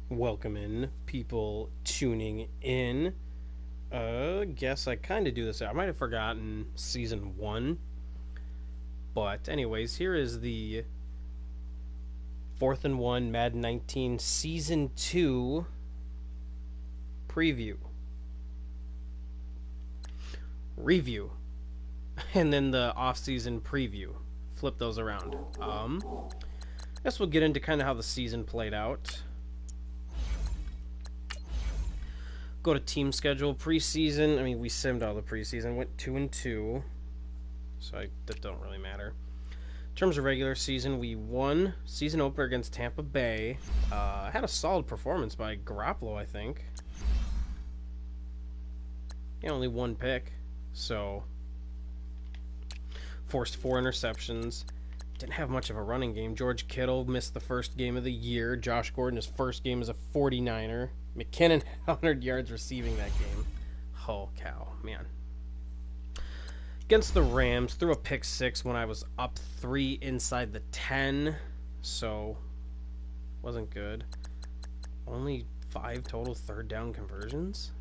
Welcome in, people tuning in. Guess I kind of do this. I might have forgotten season 1. But, anyways, here is the 4th and 1 Madden 19 season 2 preview. Review. And then the off-season preview. Flip those around. I guess we'll get into kind of how the season played out. Go to team schedule. Preseason, I mean, we simmed all the preseason. Went 2-2. So that don't really matter. In terms of regular season, we won season opener against Tampa Bay. Had a solid performance by Garoppolo, I think. Yeah, only one pick. So, forced 4 interceptions. Didn't have much of a running game. George Kittle missed the first game of the year. Josh Gordon, his first game as a 49er. McKinnon, 100 yards receiving that game. Oh, cow. Man. Against the Rams, threw a pick 6 when I was up 3 inside the 10. So, wasn't good. Only 5 total third down conversions?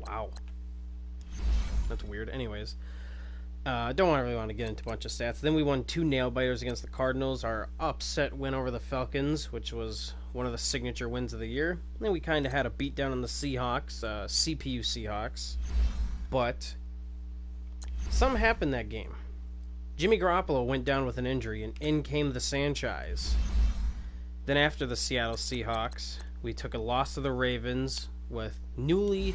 Wow. That's weird. Anyways. Don't really want to get into a bunch of stats. Then we won 2 nail-biters against the Cardinals. Our upset win over the Falcons, which was one of the signature wins of the year. And then we kind of had a beatdown on the Seahawks, CPU Seahawks. But something happened that game. Jimmy Garoppolo went down with an injury, and in came the Sanchez. Then after the Seattle Seahawks, we took a loss to the Ravens with newly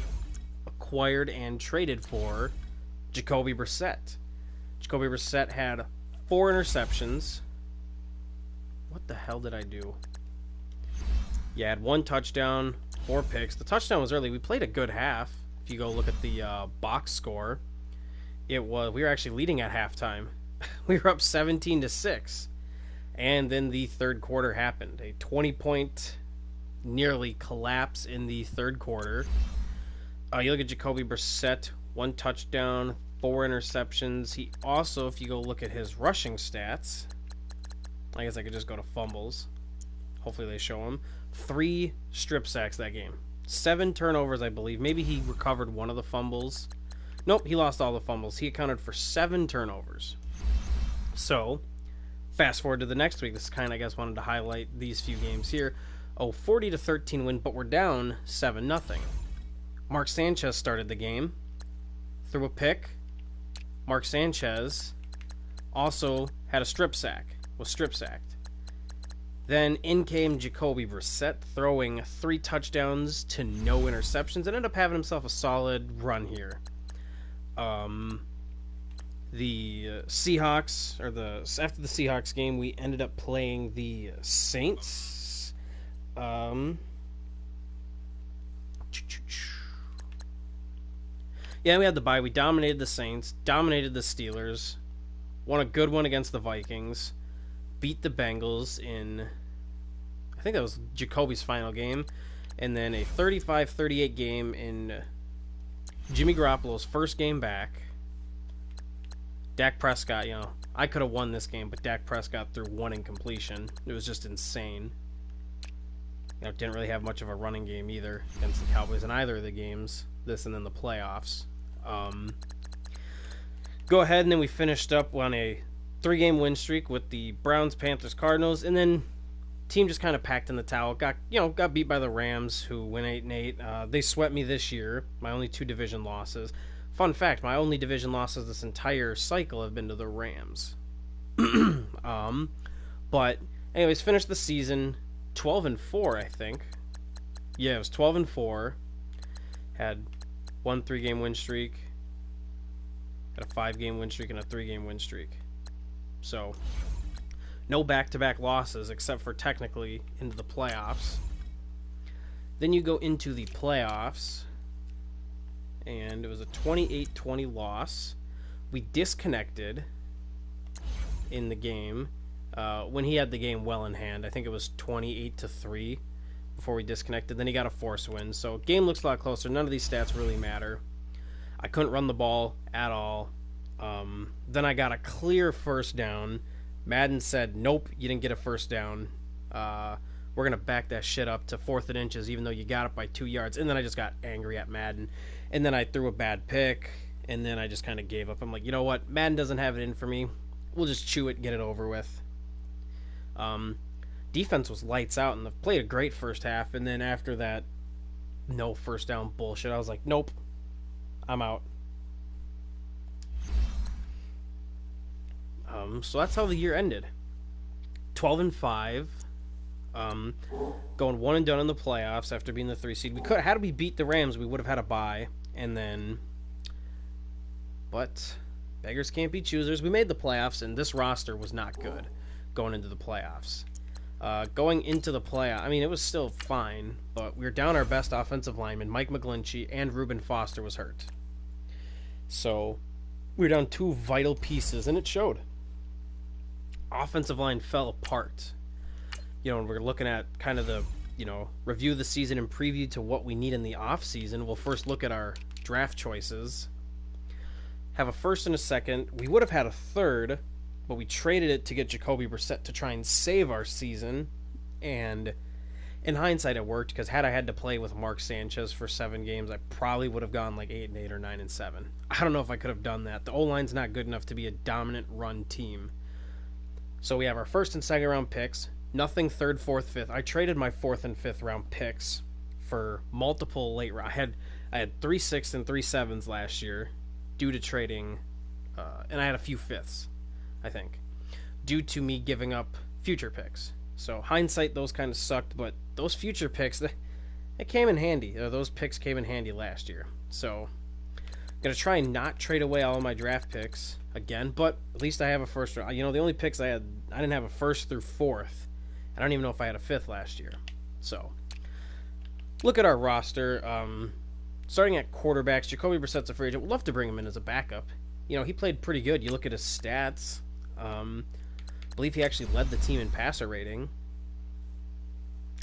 acquired and traded for Jacoby Brissett. Jacoby Brissett had 4 interceptions. What the hell did I do? Yeah, had 1 touchdown, 4 picks. The touchdown was early. We played a good half. If you go look at the box score, we were actually leading at halftime. We were up 17-6, and then the third quarter happened. A 20-point nearly collapse in the third quarter. You look at Jacoby Brissett. 1 touchdown, 4 interceptions. He also, if you go look at his rushing stats, I guess I could just go to fumbles. Hopefully they show him. 3 strip sacks that game. 7 turnovers, I believe. Maybe he recovered one of the fumbles. Nope, he lost all the fumbles. He accounted for 7 turnovers. So, fast forward to the next week. This is kind of, I guess, wanted to highlight these few games here. 40-13 win, but we're down 7-0. Mark Sanchez started the game. Threw a pick. Mark Sanchez also had a strip sack. Was strip sacked. Then in came Jacoby Brissett, throwing 3 touchdowns to no interceptions, and ended up having himself a solid run here. The Seahawks, after the Seahawks game, we ended up playing the Saints. Yeah, we had the bye. We dominated the Saints, dominated the Steelers, won a good one against the Vikings, beat the Bengals in, I think that was Jacoby's final game, and then a 35-38 game in Jimmy Garoppolo's first game back. Dak Prescott, I could have won this game, but Dak Prescott threw 1 incompletion. It was just insane. Didn't really have much of a running game either against the Cowboys in either of the games, this and then the playoffs. Go ahead, and then we finished up on a 3-game win streak with the Browns, Panthers, Cardinals, and then team just kind of packed in the towel. Got beat by the Rams, who went 8-8. They swept me this year. My only 2 division losses. Fun fact: my only division losses this entire cycle have been to the Rams. But anyways, finished the season 12-4, I think. Yeah, it was 12-4. Had 1 3-game win streak, had a 5-game win streak, and a 3-game win streak. So, no back-to-back losses, except for technically into the playoffs. Then you go into the playoffs, and it was a 28-20 loss. We disconnected in the game when he had the game well in hand. I think it was 28-3. Before we disconnected. Then he got a force win. So game looks a lot closer. None of these stats really matter. I couldn't run the ball at all. Then I got a clear first down Madden said, nope, you didn't get a first down. We're going to back that shit up to 4th and inches, even though you got it by 2 yards. And then I just got angry at Madden. And then I threw a bad pick. And then I just kind of gave up. I'm like, you know what? Madden doesn't have it in for me. We'll just chew it, get it over with. Defense was lights out, and they played a great first half. And then after that, no first down bullshit. I was like, nope, I'm out. So that's how the year ended. 12-5. Going 1 and done in the playoffs after being the 3 seed. We could, had we beat the Rams, we would have had a bye, and then, but beggars can't be choosers. We made the playoffs, and this roster was not good going into the playoffs. Going into the playoff, I mean, it was still fine, but we were down our best offensive lineman, Mike McGlinchey, and Reuben Foster was hurt. So we were down 2 vital pieces, and it showed. Offensive line fell apart. You know, and we're looking at kind of the, review the season and preview to what we need in the offseason. We'll first look at our draft choices. Have a first and a second. We would have had a third, but we traded it to get Jacoby Brissett to try and save our season. And in hindsight, it worked, because had I had to play with Mark Sanchez for 7 games, I probably would have gone like 8-8 or 9-7. I don't know if I could have done that. The O-line's not good enough to be a dominant run team. So we have our first and second round picks. Nothing third, fourth, fifth. I traded my 4th and 5th round picks for multiple late round. I had 3 6ths and 3 7s last year due to trading, and I had a few 5ths, I think, due to me giving up future picks. So hindsight, those kind of sucked, but those future picks, it came in handy. Those picks came in handy last year. So I'm going to try and not trade away all of my draft picks again, but at least I have a first round. The only picks I didn't have a 1st through 4th. I don't even know if I had a 5th last year. So look at our roster. Starting at quarterbacks, Jacoby Brissett's a free agent. We'd love to bring him in as a backup. He played pretty good. You look at his stats. I believe he actually led the team in passer rating.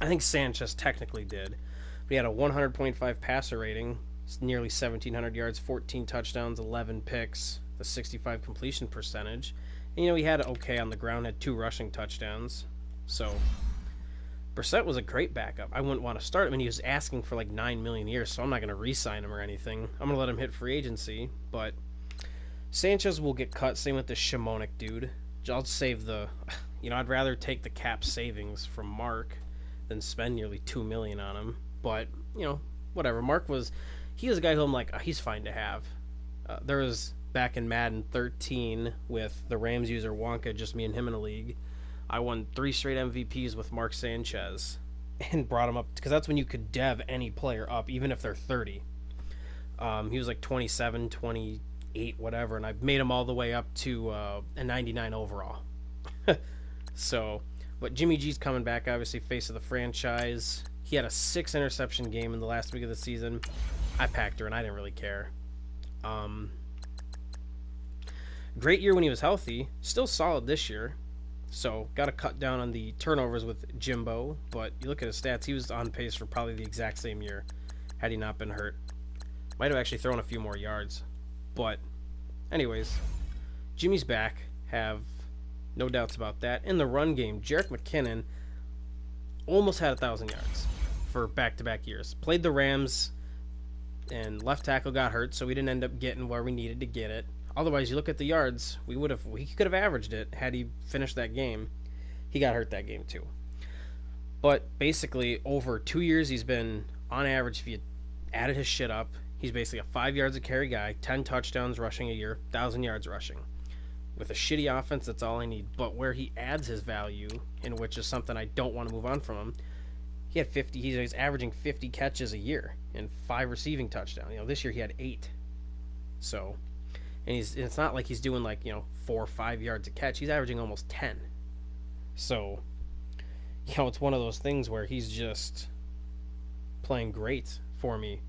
I think Sanchez technically did. But he had a 100.5 passer rating, nearly 1,700 yards, 14 touchdowns, 11 picks, the 65 completion percentage. And, he had okay on the ground, had 2 rushing touchdowns. So Brissett was a great backup. I wouldn't want to start him, and he was asking for like $9 million a year, so I'm not going to re-sign him or anything. I'm going to let him hit free agency, but Sanchez will get cut. Same with the Shimonik dude. I'll save the, I'd rather take the cap savings from Mark than spend nearly $2 million on him. But whatever. He was a guy who I'm like, he's fine to have. There was back in Madden 13 with the Rams user Wonka, just me and him in a league. I won 3 straight MVPs with Mark Sanchez and brought him up, because that's when you could dev any player up, even if they're 30. He was like 27, 28, whatever, and I made him all the way up to a 99 overall. So, but Jimmy G's coming back, obviously, face of the franchise. He had a 6 interception game in the last week of the season. I packed her, and I didn't really care. Great year when he was healthy. Still solid this year. So, got to cut down on the turnovers with Jimbo, but you look at his stats, he was on pace for probably the exact same year had he not been hurt. Might have actually thrown a few more yards. But, anyways, Jimmy's back, have no doubts about that. In the run game, Jerick McKinnon almost had 1,000 yards for back-to-back years. Played the Rams, and left tackle got hurt, so we didn't end up getting where we needed to get it. Otherwise, you look at the yards, we could have averaged it had he finished that game. He got hurt that game too. But basically, over 2 years, he's been, on average, if you added his shit up, he's basically a 5 yards a carry guy, 10 touchdowns rushing a year, 1,000 yards rushing. With a shitty offense, that's all I need. But where he adds his value, in which is something I don't want to move on from him, he had 50. He's averaging 50 catches a year and 5 receiving touchdowns. This year he had 8. So. And it's not like he's doing 4 or 5 yards a catch. He's averaging almost 10. So, it's one of those things where he's just playing great for me,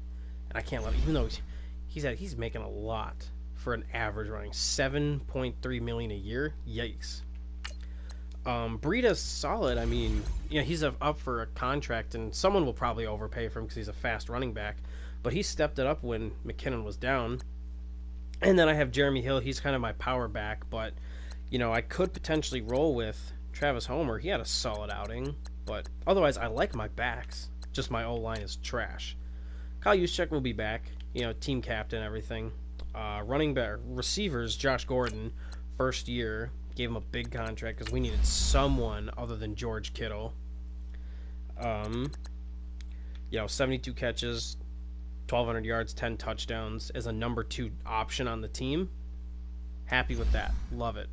and I can't let him. Even though he's making a lot for an average running $7.3 million a year. Yikes. Breida's solid. I mean, he's up for a contract, and someone will probably overpay for him because he's a fast running back. But he stepped it up when McKinnon was down. And then I have Jeremy Hill. He's kind of my power back, but I could potentially roll with Travis Homer. He had a solid outing, but otherwise, I like my backs. Just my O-line is trash. Kyle Juszczyk will be back, team captain, everything. Running back, receivers, Josh Gordon, first year, gave him a big contract because we needed someone other than George Kittle. 72 catches, 1,200 yards, 10 touchdowns as a number 2 option on the team. Happy with that. Love it.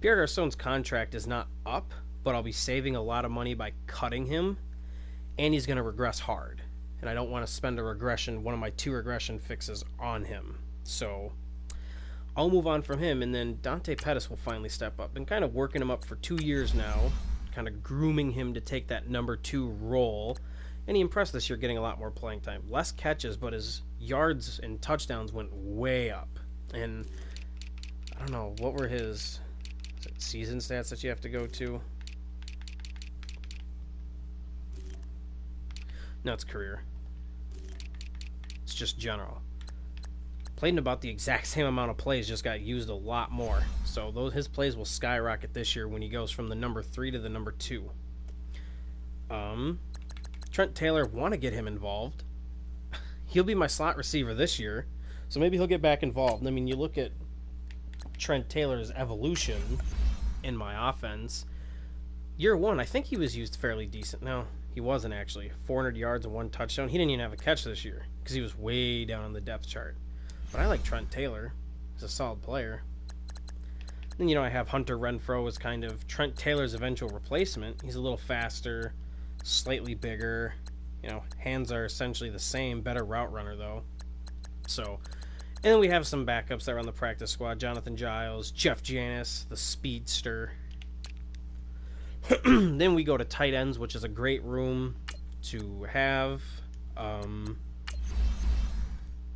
Pierre Garçon's contract is not up, but I'll be saving a lot of money by cutting him, and he's going to regress hard. And I don't want to spend one of my 2 regression fixes on him. So I'll move on from him, and then Dante Pettis will finally step up. Been kind of working him up for 2 years now, kind of grooming him to take that number 2 role. And he impressed this year, getting a lot more playing time. Less catches, but his yards and touchdowns went way up. And I don't know, what were his season stats that you have to go to? No, it's career. It's just general. Played in about the exact same amount of plays, just got used a lot more. So his plays will skyrocket this year when he goes from the number 3 to the number 2. Trent Taylor, want to get him involved. He'll be my slot receiver this year, so maybe he'll get back involved. I mean, you look at Trent Taylor's evolution in my offense. Year 1, I think he was used fairly decent. No, he wasn't actually. 400 yards and 1 touchdown. He didn't even have a catch this year because he was way down on the depth chart. But I like Trent Taylor. He's a solid player. Then, I have Hunter Renfrow as kind of Trent Taylor's eventual replacement. He's a little faster, slightly bigger. Hands are essentially the same. Better route runner, though. So, and then we have some backups that are on the practice squad. Jonathan Giles, Jeff Janis, the speedster. Then we go to tight ends, which is a great room to have.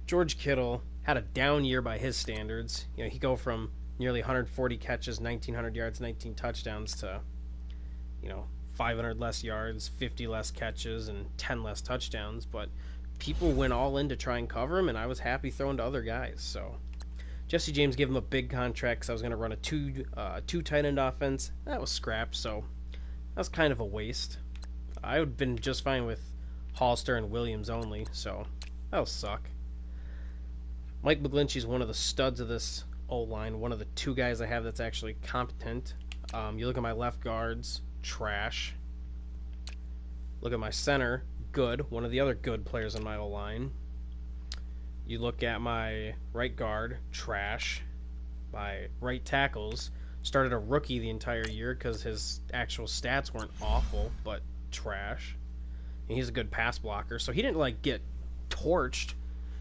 George Kittle had a down year by his standards. He go from nearly 140 catches, 1,900 yards, 19 touchdowns to, 500 less yards, 50 less catches, and 10 less touchdowns. But people went all in to try and cover him, and I was happy throwing to other guys. So Jesse James gave him a big contract because I was going to run a two tight end offense. That was scrapped, so that was kind of a waste. I would have been just fine with Hollister and Williams only, so that'll suck. Mike McGlinchey is one of the studs of this O-line, one of the 2 guys I have that's actually competent. You look at my left guards, trash. Look at my center, good, one of the other good players in my O-line. You look at my right guard, trash. My right tackles, started a rookie the entire year because his actual stats weren't awful, but trash. And he's a good pass blocker, so he didn't get torched.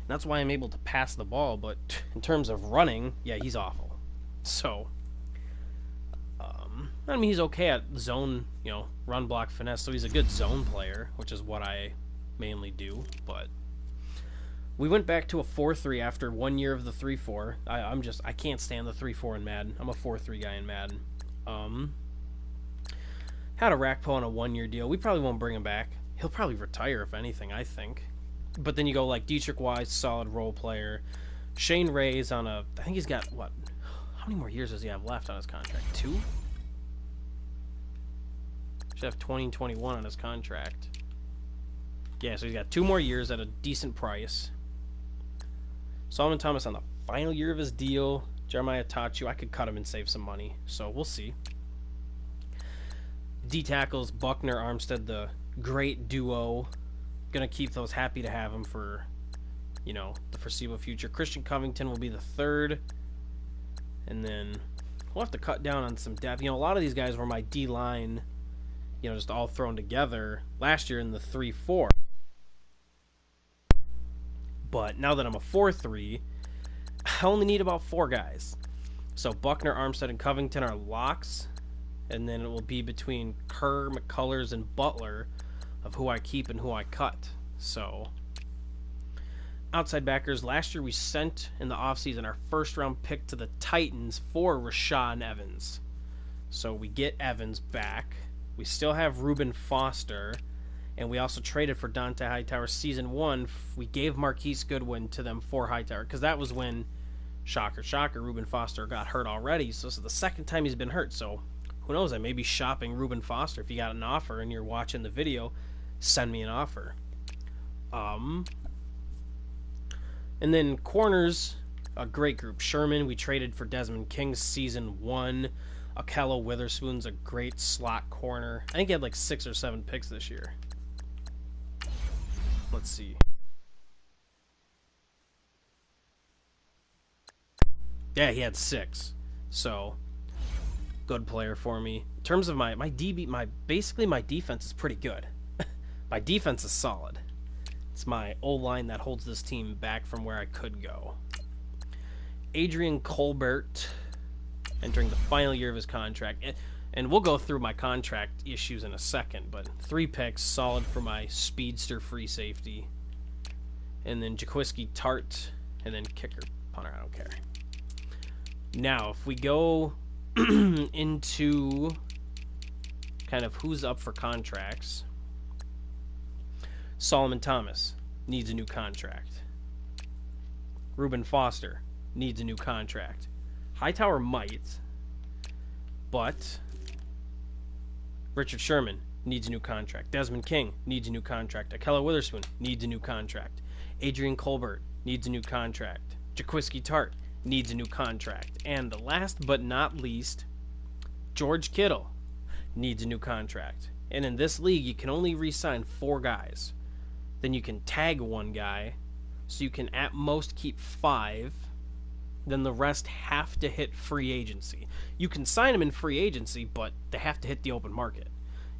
That's why I'm able to pass the ball, but in terms of running, yeah, he's awful. So, he's okay at zone, run block finesse, so he's a good zone player, which is what I mainly do, but we went back to a 4-3 after 1 year of the 3-4. I can't stand the 3-4 in Madden. I'm a 4-3 guy in Madden. Had a rack pull on a 1-year deal. We probably won't bring him back. He'll probably retire, if anything, I think. But then you go Dietrich Wise, solid role player. Shane Ray's on I think he's got, how many more years does he have left on his contract? 2? Should have 20 and 21 on his contract. Yeah, so he's got 2 more years at a decent price. Solomon Thomas on the final year of his deal. Jeremiah Tachu, I could cut him and save some money. So we'll see. D-tackles, Buckner, Armstead, the great duo. Gonna keep those, happy to have him for, the foreseeable future. Christian Covington will be the 3rd. And then we'll have to cut down on some depth. A lot of these guys were my D-line, just all thrown together last year in the 3-4. But now that I'm a 4-3, I only need about 4 guys. So Buckner, Armstead, and Covington are locks. And then it will be between Kerr, McCullers, and Butler of who I keep and who I cut. So, outside backers, last year we sent in the offseason our first-round pick to the Titans for Rashaan Evans. So we get Evans back. We still have Reuben Foster. And we also traded for Dante Hightower. Season 1, we gave Marquise Goodwin to them for Hightower. Because that was when shocker, shocker, Reuben Foster got hurt already, so this is the second time he's been hurt. So who knows? I may be shopping Reuben Foster. If you got an offer and you're watching the video, send me an offer. And then corners, a great group. Sherman, we traded for Desmond King season 1. Akello Witherspoon's a great slot corner. I think he had like 6 or 7 picks this year. Let's see. Yeah, he had 6. So, good player for me. In terms of my basically my defense is pretty good. My defense is solid. It's my O-line that holds this team back from where I could go. Adrian Colbert, entering the final year of his contract. And we'll go through my contract issues in a second, but 3 picks, solid for my speedster free safety. And then Jaquiski Tart, and then kicker, punter, I don't care. Now, if we go into kind of who's up for contracts, Solomon Thomas needs a new contract. Reuben Foster needs a new contract. Hightower might, but Richard Sherman needs a new contract. Desmond King needs a new contract. Akello Witherspoon needs a new contract. Adrian Colbert needs a new contract. Jaquiski Tart needs a new contract. And the last but not least, George Kittle needs a new contract. And in this league, you can only re-sign 4 guys. Then you can tag 1 guy, so you can at most keep 5. Then the rest have to hit free agency. You can sign them in free agency, but they have to hit the open market.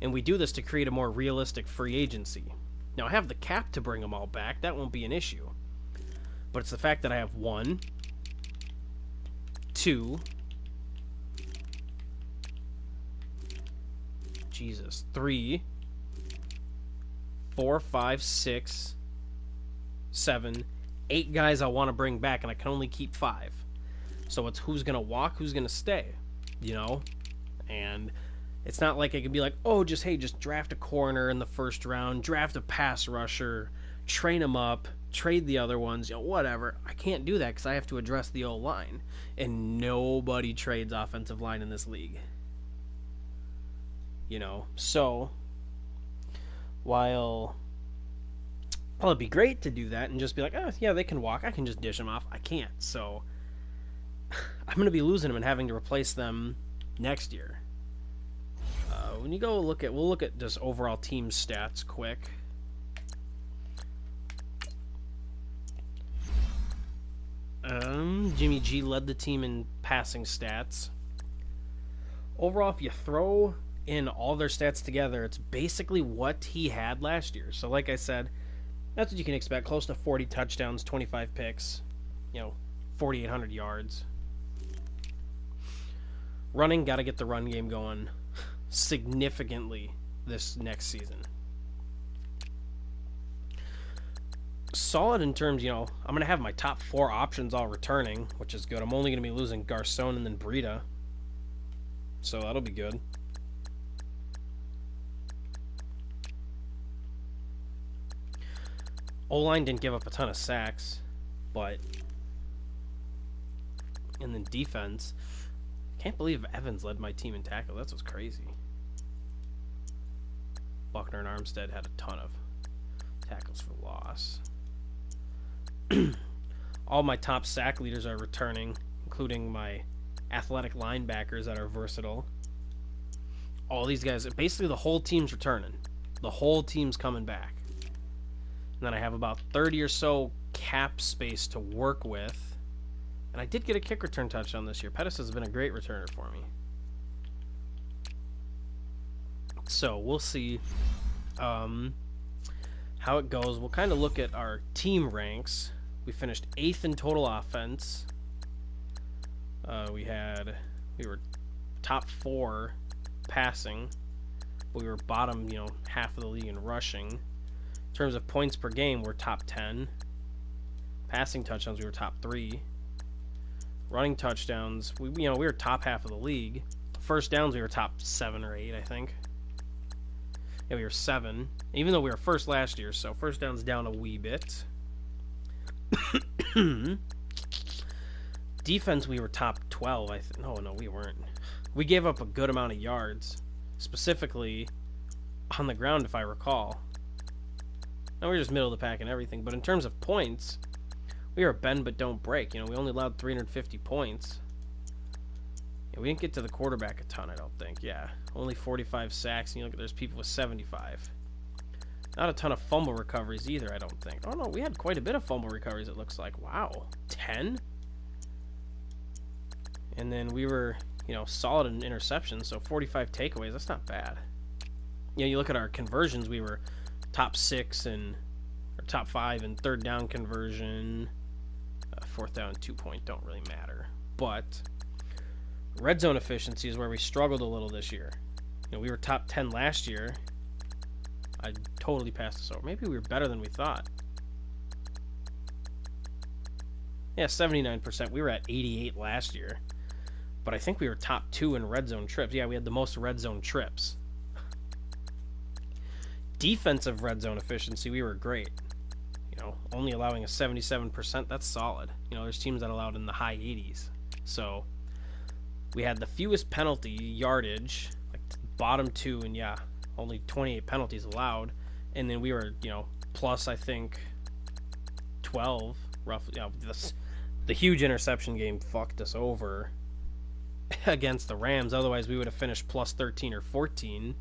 And we do this to create a more realistic free agency. Now, I have the cap to bring them all back. That won't be an issue. But it's the fact that I have 1, 2, 3, 4, 5, 6, 7, 8 guys I want to bring back, and I can only keep 5. So it's who's going to walk, who's going to stay, you know? And it's not like I can be like, oh, just draft a corner in the first round, draft a pass rusher, train them up, trade the other ones, you know, whatever. I can't do that because I have to address the O-line. And nobody trades offensive line in this league. You know, so while it'd be great to do that and just be like, oh, yeah, they can walk. I can just dish them off. I can't. So I'm going to be losing them and having to replace them next year. When you go we'll look at just overall team stats quick. Jimmy G led the team in passing stats. Overall, if you throw in all their stats together, it's basically what he had last year. So like I said, that's what you can expect. Close to 40 touchdowns, 25 picks, 4,800 yards. Running, got to get the run game going significantly this next season. Solid in terms, I'm going to have my top 4 options all returning, which is good. I'm only going to be losing Garcon and then Breida. So that'll be good. O-line didn't give up a ton of sacks, but and then defense, can't believe Evans led my team in tackle. That's what's crazy. Buckner and Armstead had a ton of tackles for loss. All my top sack leaders are returning, including my athletic linebackers that are versatile. All these guys, basically the whole team's returning. The whole team's coming back. And then I have about 30 or so cap space to work with. And I did get a kick return touchdown this year. Pettis has been a great returner for me. So we'll see how it goes. We'll kind of look at our team ranks. We finished 8th in total offense. We were top 4 passing. We were bottom, half of the league in rushing. In terms of points per game, we're top 10. Passing touchdowns, we were top 3. Running touchdowns, we were top half of the league. First downs, we were top 7 or 8, I think. Yeah, we were 7, even though we were first last year, so first down's down a wee bit. Defense, we were top 12. No, we weren't. We gave up a good amount of yards, specifically on the ground, if I recall. Now we're just middle of the pack and everything, but in terms of points, we were bend but don't break. We only allowed 350 points. Yeah, we didn't get to the quarterback a ton, I don't think. Yeah, only 45 sacks, and you look at there's people with 75. Not a ton of fumble recoveries either, I don't think. Oh no, we had quite a bit of fumble recoveries, it looks like. Wow, 10? And then we were, solid in interceptions, so 45 takeaways, that's not bad. You look at our conversions, we were top 6 and or top 5 in third down conversion. Fourth down and 2-point don't really matter. But red zone efficiency is where we struggled a little this year. We were top 10 last year. I totally passed this over. Maybe we were better than we thought. Yeah, 79%. We were at 88 last year. But I think we were top 2 in red zone trips. Yeah, we had the most red zone trips. Defensive red zone efficiency, we were great. Only allowing a 77%, that's solid. There's teams that allowed in the high 80s. So, we had the fewest penalty yardage, like bottom 2, and yeah, only 28 penalties allowed. And then we were, plus, I think, 12, roughly. The huge interception game fucked us over against the Rams. Otherwise, we would have finished plus 13 or 14.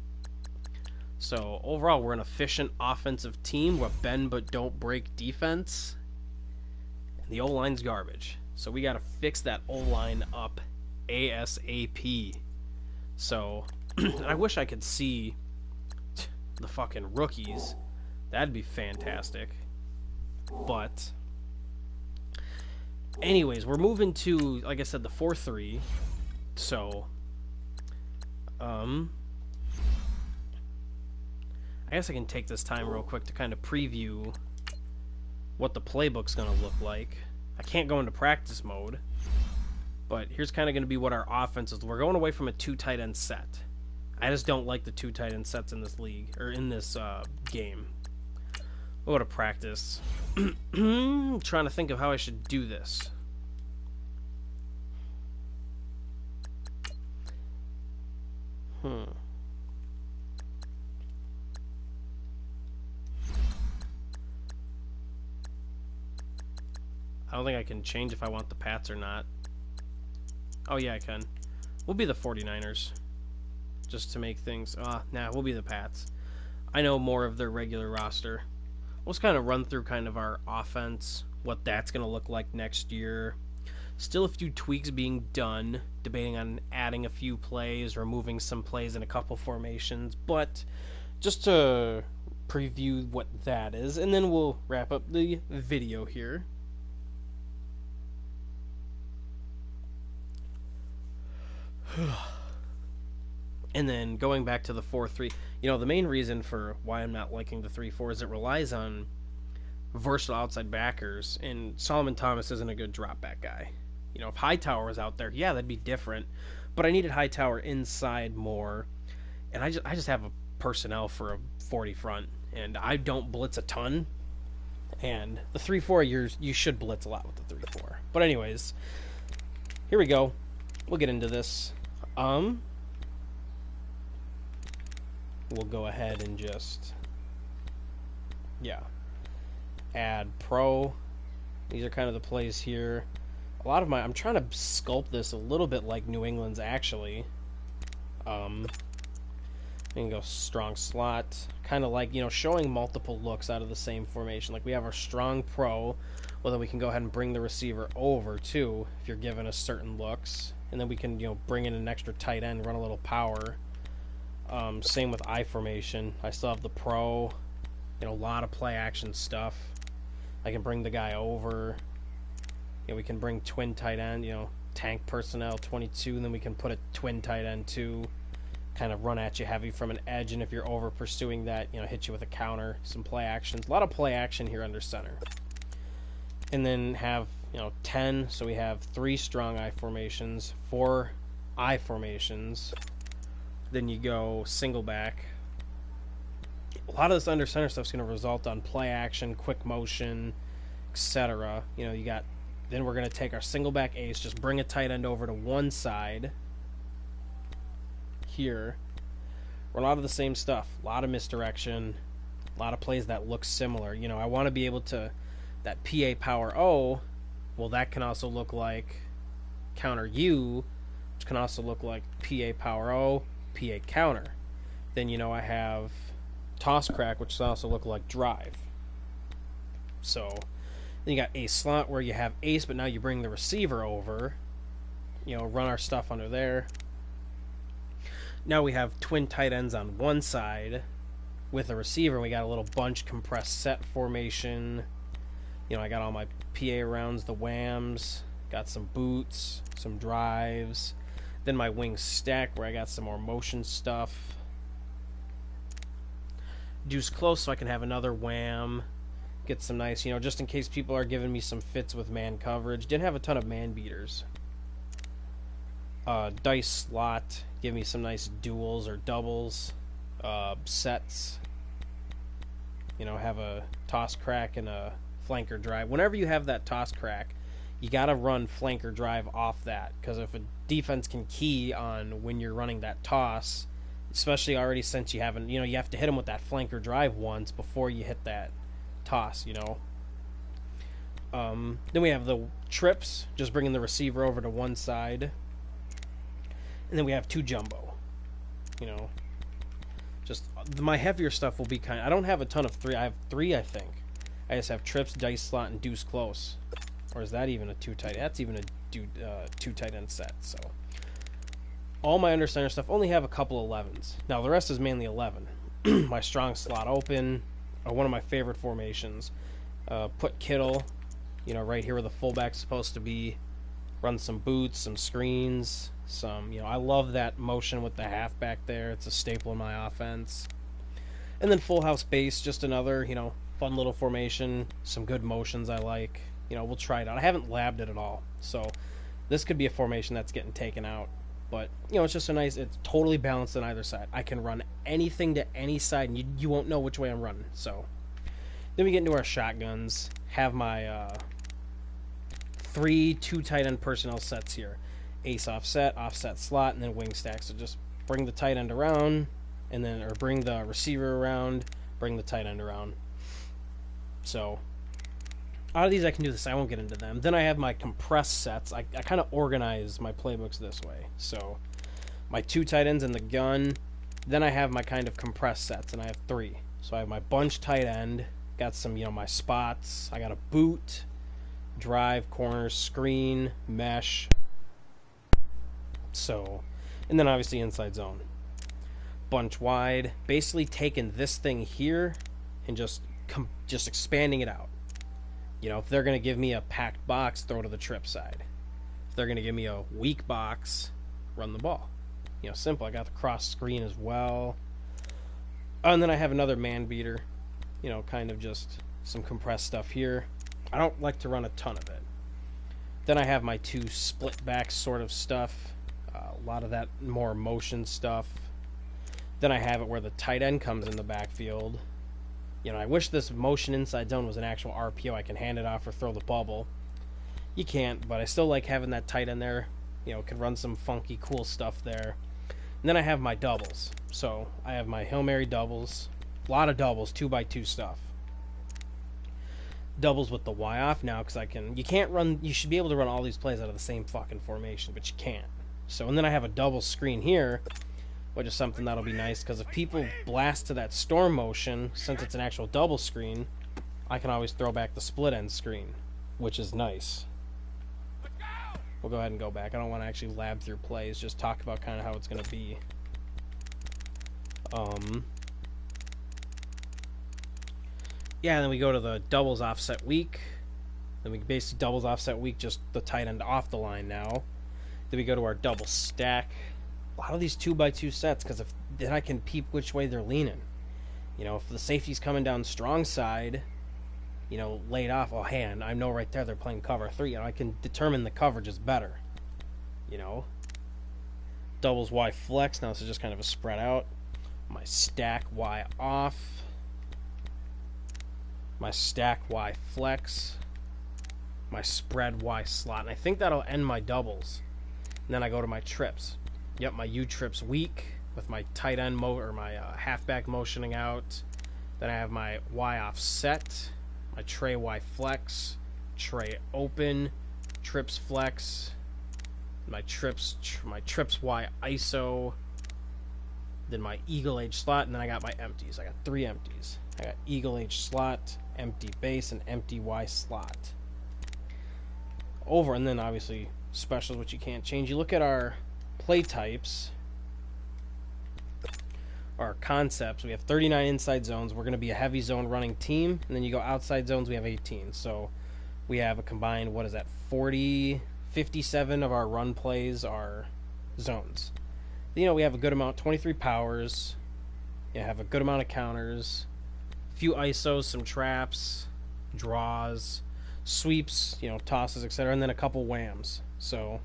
So, overall, we're an efficient offensive team with bend but don't break defense. And the O-line's garbage. So, we got to fix that O-line up ASAP. So, I wish I could see the fucking rookies. That'd be fantastic. But, anyways, we're moving to, like I said, the 4-3. So, I guess I can take this time real quick to kind of preview what the playbook's going to look like. I can't go into practice mode, but here's kind of going to be what our offense is. We're going away from a 2 tight end set. I just don't like the 2 tight end sets in this league, or in this game. We'll go to practice. Trying to think of how I should do this. I don't think I can change if I want the Pats or not. Oh, yeah, I can. We'll be the 49ers. Just to make things... we'll be the Pats. I know more of their regular roster. We'll just kind of run through kind of our offense, what that's going to look like next year. Still a few tweaks being done, debating on adding a few plays, removing some plays in a couple formations, but just to preview what that is, and then we'll wrap up the video here. And then going back to the 4-3, the main reason for why I'm not liking the 3-4 is it relies on versatile outside backers, and Solomon Thomas isn't a good drop back guy. If Hightower was out there, yeah, that'd be different, but I needed Hightower inside more, and I just have a personnel for a 40 front, and I don't blitz a ton, and the 3-4, you should blitz a lot with the 3-4. But anyways, here we go. We'll get into this. We'll go ahead and just, add pro. These are kind of the plays here. A lot of I'm trying to sculpt this a little bit like New England's actually. I can go strong slot, kind of like, showing multiple looks out of the same formation. Like we have our strong pro, well then we can go ahead and bring the receiver over too, if you're given us certain looks. And then we can, bring in an extra tight end, run a little power. Same with I formation. I still have the pro, a lot of play action stuff. I can bring the guy over. We can bring twin tight end, tank personnel 22, and then we can put a twin tight end too. Kind of run at you heavy from an edge, and if you're over pursuing that, hit you with a counter, some play actions. A lot of play action here under center. And then have 10, so we have 3 strong I formations, 4 I formations. Then you go single back. A lot of this under center stuff is going to result on play action, quick motion, etc. You got Then we're going to take our single back ace, just bring a tight end over to one side here. Run a lot of the same stuff. A lot of misdirection. A lot of plays that look similar. You know, I want to be able to, that PA power O, well, that can also look like counter U, which can also look like PA power O, PA counter. Then, you know, I have toss crack, which can also look like drive. So, then you got ace slot where you have ace, but now you bring the receiver over. You know, run our stuff under there. Now we have twin tight ends on one side with a receiver. We got a little bunch compressed set formation. You know, I got all my PA rounds, the whams, got some boots, some drives. Then my wing stack where I got some more motion stuff. Deuce close so I can have another wham. Get some nice, you know, just in case people are giving me some fits with man coverage. Didn't have a ton of man beaters. Dice slot, give me some nice duels or doubles. Sets. You know, have a toss crack and a flanker drive. Whenever you have that toss crack, you got to run flanker drive off that, because if a defense can key on when you're running that toss, especially already since you haven't, you know, you have to hit them with that flanker drive once before you hit that toss, you know. Then we have the trips, just bringing the receiver over to one side. And then we have two jumbo, you know. Just my heavier stuff will be kind of, I don't have a ton of three. I have three, I think. I just have trips, dice slot, and deuce close. Or is that even a two tight? That's even a two tight end set. So all my undercenter stuff only have a couple 11s. Now the rest is mainly 11. My strong slot open, one of my favorite formations. Put Kittle, you know, right here where the fullback's supposed to be. Run some boots, some screens, some, you know, I love that motion with the halfback there. It's a staple in my offense. And then full house base, just another, you know, fun little formation, some good motions I like. You know, we'll try it out. I haven't labbed it at all, so this could be a formation that's getting taken out. But, you know, it's just a nice, it's totally balanced on either side. I can run anything to any side, and you won't know which way I'm running. So then we get into our shotguns. Have my 3 2 tight end personnel sets here. Ace offset slot, and then wing stack. So just bring the tight end around, and then, or bring the receiver around, bring the tight end around. So out of these I can do this. I won't get into them. Then I have my compressed sets. I kind of organize my playbooks this way. So my 2 tight ends and the gun. Then I have my kind of compressed sets, and I have 3. So I have my bunch tight end. Got some, you know, my spots. I got a boot, drive, corner, screen, mesh. So, and then obviously inside zone. Bunch wide. Basically taking this thing here and just expanding it out. You know, if they're going to give me a packed box, throw to the trip side. If they're going to give me a weak box, run the ball. You know, simple. I got the cross screen as well. And then I have another man beater. You know, kind of just some compressed stuff here. I don't like to run a ton of it. Then I have my 2 split back sort of stuff. A lot of that more motion stuff. Then I have it where the tight end comes in the backfield. You know, I wish this motion inside zone was an actual RPO. I can hand it off or throw the bubble. You can't, but I still like having that tight end there. You know, can run some funky, cool stuff there. And then I have my doubles. So I have my Hail Mary doubles. A lot of doubles, 2x2 stuff. Doubles with the Y off now, because you can't run, you should be able to run all these plays out of the same fucking formation, but you can't. So, and then I have a double screen here, which is something that'll be nice, because if people blast to that storm motion, since it's an actual double screen, I can always throw back the split end screen, which is nice. We'll go ahead and go back. I don't want to actually lab through plays, just talk about kind of how it's going to be. Yeah, then we go to the doubles offset weak. Then we basically doubles offset weak, just the tight end off the line now. Then we go to our double stack. A lot of these 2x2 sets, because then I can peep which way they're leaning. You know, if the safety's coming down strong side, you know, laid off, oh, hey, I know right there they're playing cover 3. You know, I can determine the coverage is better. You know, doubles Y flex. Now this is just kind of a spread out. My stack Y off. My stack Y flex. my spread Y slot. And I think that'll end my doubles. And then I go to my trips. Yep, my U trips weak with my tight end or my halfback motioning out. Then I have my Y offset, my tray Y flex, tray open, trips flex, my trips Y ISO, then my eagle edge slot, and then I got my empties. I got 3 empties. I got eagle edge slot, empty base, and empty Y slot. Over, and then obviously specials, which you can't change. You look at our play types, our concepts. We have 39 inside zones. We're going to be a heavy zone running team, and then you go outside zones. We have 18. So we have a combined, 57 of our run plays are zones. We have a good amount, 23 powers. You have a good amount of counters, a few ISOs, some traps, draws, sweeps, tosses, etc., and then a couple whams. So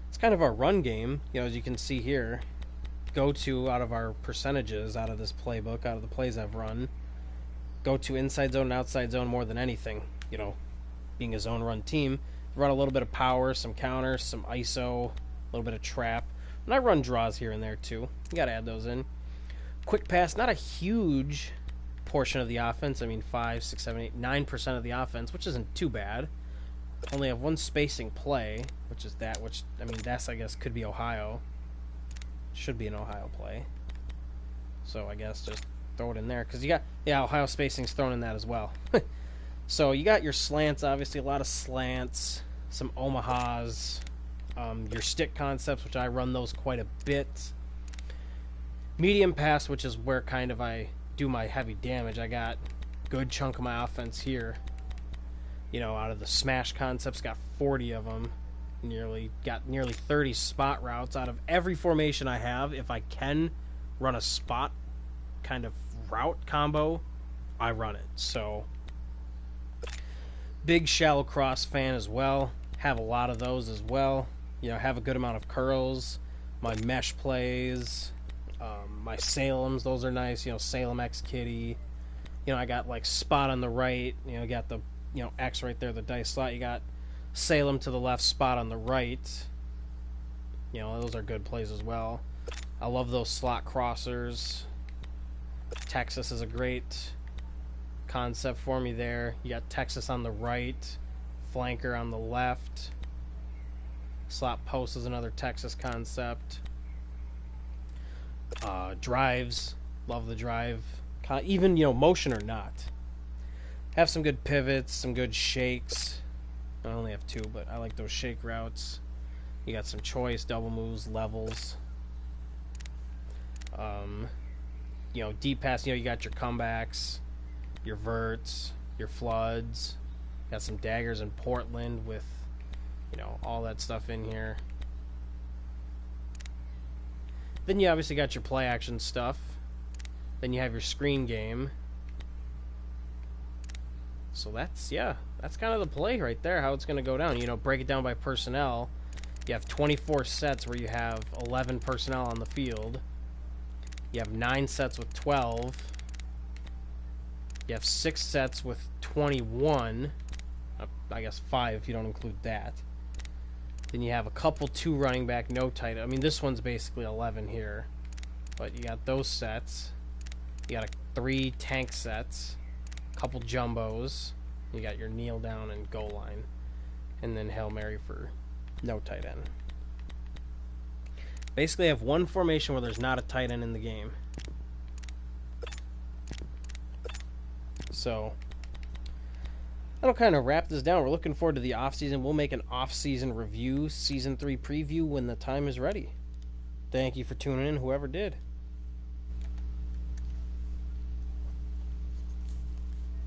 it's kind of our run game, as you can see here. Go to out of our percentages, out of this playbook, out of the plays I've run. Go to inside zone and outside zone more than anything. Being a zone run team, run a little bit of power, some counters, some ISO, a little bit of trap. And I run draws here and there too. You got to add those in. Quick pass, not a huge portion of the offense. I mean, 5, 6, 7, 8, 9% of the offense, which isn't too bad. Only have one spacing play, which is that, which, that's, I guess, could be Ohio. Should be an Ohio play. So I guess just throw it in there. Because you got, Ohio spacing's thrown in that as well. So you got your slants, obviously, a lot of slants, some Omahas, your stick concepts, which I run those quite a bit. Medium pass, which is where kind of I do my heavy damage. I got a good chunk of my offense here. Out of the smash concepts, got 40 of them. Nearly 30 spot routes. Out of every formation I have, if I can run a spot kind of route combo, I run it. So big shallow cross fan as well. Have a lot of those as well. Have a good amount of curls. My mesh plays, my Salems, those are nice. Salem X Kitty. I got like spot on the right. Got the X right there, the dice slot. You got Salem to the left, spot on the right. Those are good plays as well. I love those slot crossers. Texas is a great concept for me there. You got Texas on the right, flanker on the left. Slot post is another Texas concept. Drives, love the drive. Even, motion or not. Have some good pivots, some good shakes. I only have 2, but I like those shake routes. You got some choice, double moves, levels. Deep pass, you got your comebacks, your verts, your floods. Got some daggers in Portland with, all that stuff in here. Then you obviously got your play action stuff. Then you have your screen game. So that's kind of the play right there, how it's going to go down. Break it down by personnel. You have 24 sets where you have 11 personnel on the field. You have 9 sets with 12. You have 6 sets with 21. I guess 5 if you don't include that. Then you have a couple 2 running back, no tight. This one's basically 11 here. But you got those sets. You got 3 tank sets. Couple jumbos. You got your kneel down and goal line. And then Hail Mary for no tight end. Basically, I have one formation where there's not a tight end in the game. So that'll kind of wrap this down. We're looking forward to the offseason. We'll make an off-season review, Season 3 preview when the time is ready. Thank you for tuning in, whoever did.